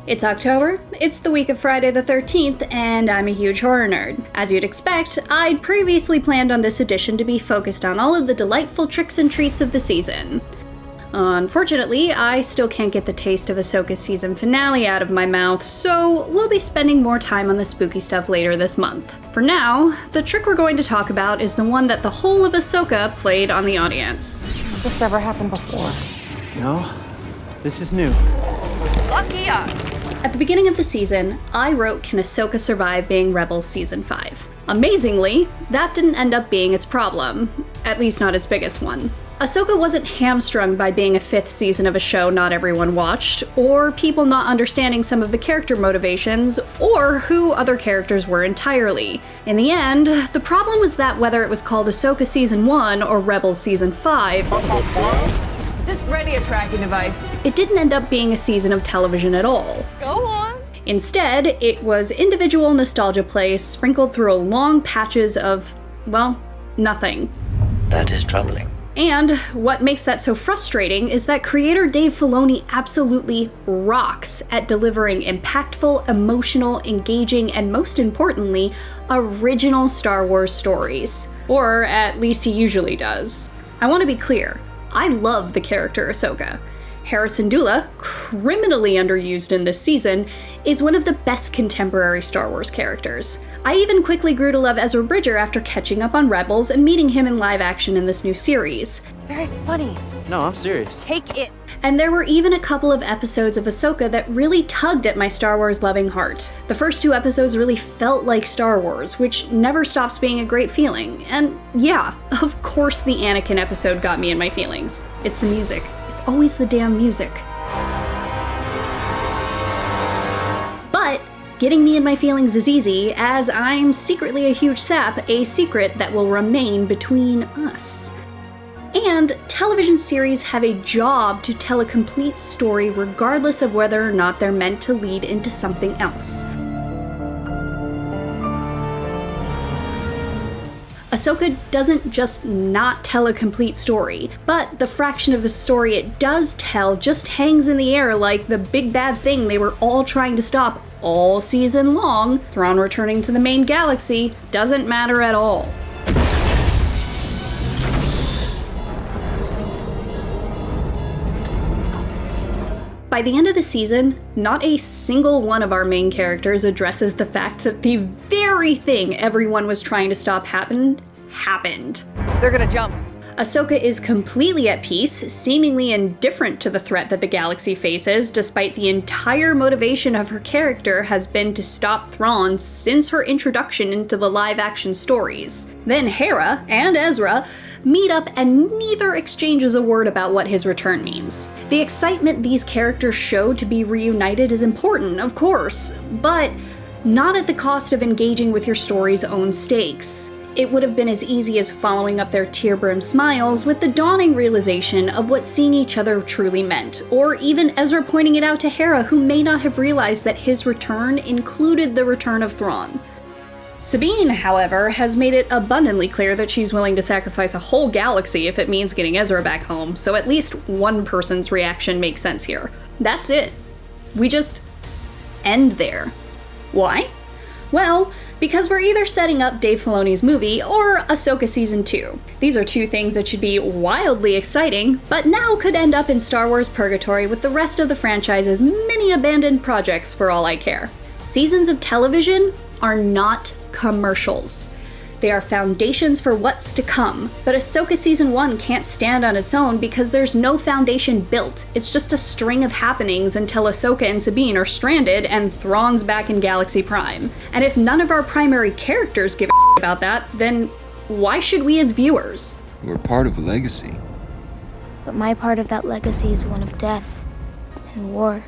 It's October, it's the week of Friday the 13th, and I'm a huge horror nerd. As you'd expect, I'd previously planned on this edition to be focused on all of the delightful tricks and treats of the season. Unfortunately, I still can't get the taste of Ahsoka's season finale out of my mouth, so we'll be spending more time on the spooky stuff later this month. For now, the trick we're going to talk about is the one that the whole of Ahsoka played on the audience. Has this ever happened before? No, this is new. Lucky us! At the beginning of the season, I wrote Can Ahsoka Survive Being Rebels Season 5? Amazingly, that didn't end up being its problem, at least not its biggest one. Ahsoka wasn't hamstrung by being a fifth season of a show not everyone watched, or people not understanding some of the character motivations, or who other characters were entirely. In the end, the problem was that whether it was called Ahsoka Season 1 or Rebels Season 5, Just ready a tracking device. it didn't end up being a season of television at all. Go on. Instead, it was individual nostalgia plays sprinkled through long patches of, well, nothing. That is troubling. And what makes that so frustrating is that creator Dave Filoni absolutely rocks at delivering impactful, emotional, engaging, and most importantly, original Star Wars stories. Or at least he usually does. I want to be clear, I love the character Ahsoka. Hera Syndulla, criminally underused in this season, is one of the best contemporary Star Wars characters. I even quickly grew to love Ezra Bridger after catching up on Rebels and meeting him in live action in this new series. Very funny. No, I'm serious. Take it. And there were even a couple of episodes of Ahsoka that really tugged at my Star Wars loving heart. The first two episodes really felt like Star Wars, which never stops being a great feeling. And yeah, of course the Anakin episode got me in my feelings. It's the music. It's always the damn music. But getting me in my feelings is easy, as I'm secretly a huge sap, a secret that will remain between us. And television series have a job to tell a complete story regardless of whether or not they're meant to lead into something else. Ahsoka doesn't just not tell a complete story, but the fraction of the story it does tell just hangs in the air like the big bad thing they were all trying to stop all season long. Thrawn returning to the main galaxy doesn't matter at all. By the end of the season, not a single one of our main characters addresses the fact that the very thing everyone was trying to stop happened. They're gonna jump. Ahsoka is completely at peace, seemingly indifferent to the threat that the galaxy faces, despite the entire motivation of her character has been to stop Thrawn since her introduction into the live-action stories. Then Hera and Ezra meet up and neither exchanges a word about what his return means. The excitement these characters show to be reunited is important, of course, but not at the cost of engaging with your story's own stakes. It would have been as easy as following up their tear-brimmed smiles with the dawning realization of what seeing each other truly meant, or even Ezra pointing it out to Hera, who may not have realized that his return included the return of Thrawn. Sabine, however, has made it abundantly clear that she's willing to sacrifice a whole galaxy if it means getting Ezra back home, so at least one person's reaction makes sense here. That's it. We just end there. Why? Well, because we're either setting up Dave Filoni's movie or Ahsoka Season 2. These are two things that should be wildly exciting, but now could end up in Star Wars purgatory with the rest of the franchise's many abandoned projects for all I care. Seasons of television are not commercials. They are foundations for what's to come, but Ahsoka Season 1 can't stand on its own because there's no foundation built. It's just a string of happenings until Ahsoka and Sabine are stranded and Thrawn's back in Galaxy Prime. And if none of our primary characters give a about that, then why should we as viewers? We're part of a legacy. But my part of that legacy is one of death and war.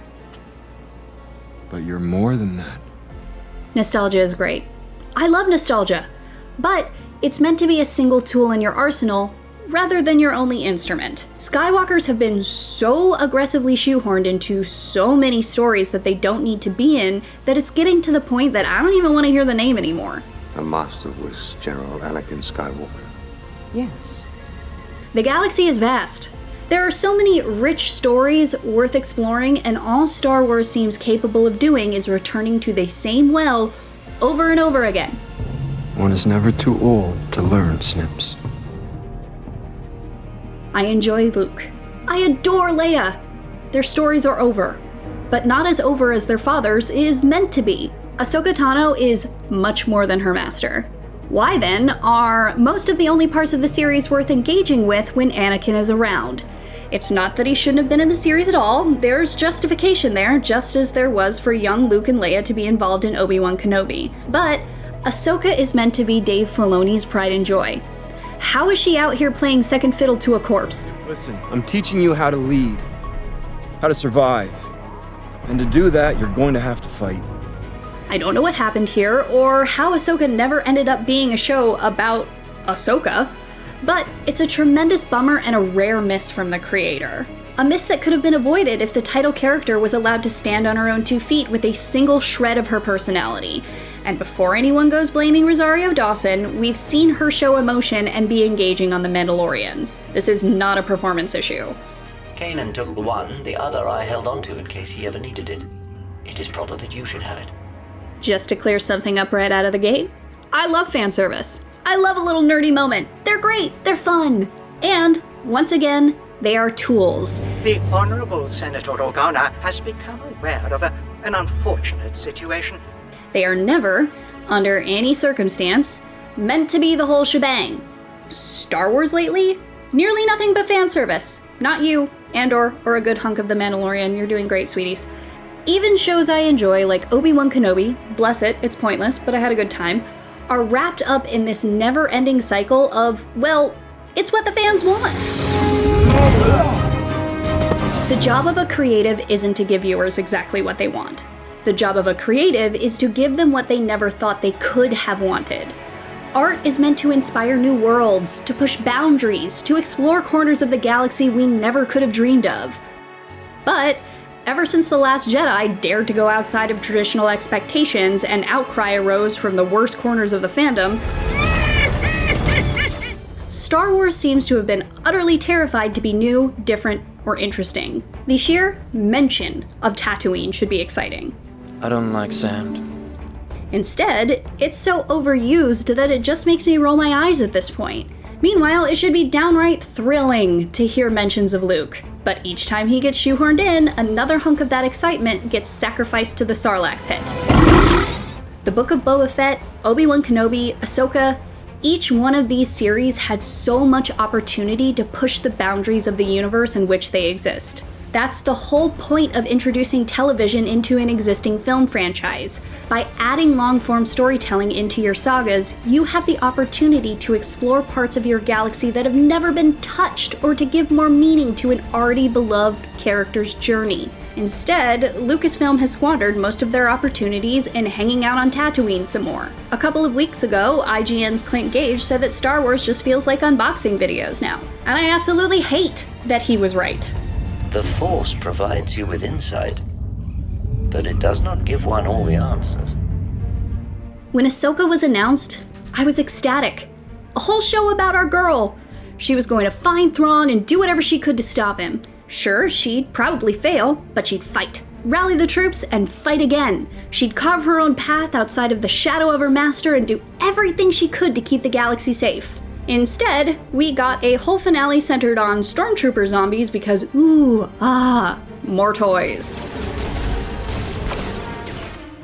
But you're more than that. Nostalgia is great. I love nostalgia. But it's meant to be a single tool in your arsenal rather than your only instrument. Skywalkers have been so aggressively shoehorned into so many stories that they don't need to be in that it's getting to the point that I don't even want to hear the name anymore. The master was General Anakin Skywalker. Yes. The galaxy is vast. There are so many rich stories worth exploring, and all Star Wars seems capable of doing is returning to the same well over and over again. One is never too old to learn, Snips. I enjoy Luke. I adore Leia. Their stories are over, but not as over as their father's is meant to be. Ahsoka Tano is much more than her master. Why then are most of the only parts of the series worth engaging with when Anakin is around? It's not that he shouldn't have been in the series at all. There's justification there, just as there was for young Luke and Leia to be involved in Obi-Wan Kenobi. But Ahsoka is meant to be Dave Filoni's pride and joy. How is she out here playing second fiddle to a corpse? Listen, I'm teaching you how to lead, how to survive. And to do that, you're going to have to fight. I don't know what happened here, or how Ahsoka never ended up being a show about Ahsoka, but it's a tremendous bummer and a rare miss from the creator. A miss that could have been avoided if the title character was allowed to stand on her own 2 feet with a single shred of her personality. And before anyone goes blaming Rosario Dawson, we've seen her show emotion and be engaging on The Mandalorian. This is not a performance issue. Kanan took the one, the other I held onto in case he ever needed it. It is proper that you should have it. Just to clear something up right out of the gate, I love fan service. I love a little nerdy moment. They're great, they're fun. And, once again, they are tools. The Honorable Senator Organa has become aware of an unfortunate situation. They are never, under any circumstance, meant to be the whole shebang. Star Wars lately? Nearly nothing but fan service. Not you, or a good hunk of The Mandalorian. You're doing great, sweeties. Even shows I enjoy, like Obi-Wan Kenobi, bless it, it's pointless, but I had a good time, are wrapped up in this never-ending cycle of, well, it's what the fans want. The job of a creative isn't to give viewers exactly what they want. The job of a creative is to give them what they never thought they could have wanted. Art is meant to inspire new worlds, to push boundaries, to explore corners of the galaxy we never could have dreamed of. But ever since The Last Jedi dared to go outside of traditional expectations and outcry arose from the worst corners of the fandom, Star Wars seems to have been utterly terrified to be new, different, or interesting. The sheer mention of Tatooine should be exciting. I don't like sand. Instead, it's so overused that it just makes me roll my eyes at this point. Meanwhile, it should be downright thrilling to hear mentions of Luke. But each time he gets shoehorned in, another hunk of that excitement gets sacrificed to the Sarlacc pit. The Book of Boba Fett, Obi-Wan Kenobi, Ahsoka, each one of these series had so much opportunity to push the boundaries of the universe in which they exist. That's the whole point of introducing television into an existing film franchise. By adding long-form storytelling into your sagas, you have the opportunity to explore parts of your galaxy that have never been touched, or to give more meaning to an already beloved character's journey. Instead, Lucasfilm has squandered most of their opportunities in hanging out on Tatooine some more. A couple of weeks ago, IGN's Clint Gage said that Star Wars just feels like unboxing videos now. And I absolutely hate that he was right. The Force provides you with insight, but it does not give one all the answers. When Ahsoka was announced, I was ecstatic. A whole show about our girl. She was going to find Thrawn and do whatever she could to stop him. Sure, she'd probably fail, but she'd fight. Rally the troops and fight again. She'd carve her own path outside of the shadow of her master and do everything she could to keep the galaxy safe. Instead, we got a whole finale centered on stormtrooper zombies because, more toys.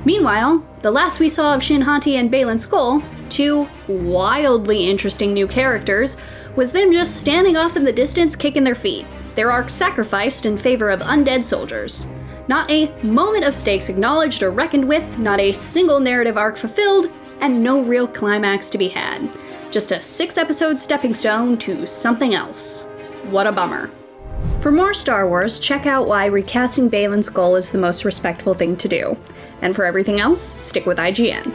Meanwhile, the last we saw of Shin Hati and Baylan Skoll, 2 wildly interesting new characters, was them just standing off in the distance kicking their feet, their arcs sacrificed in favor of undead soldiers. Not a moment of stakes acknowledged or reckoned with, not a single narrative arc fulfilled, and no real climax to be had. Just a 6-episode stepping stone to something else. What a bummer. For more Star Wars, check out why recasting Baylan Skoll is the most respectful thing to do. And for everything else, stick with IGN.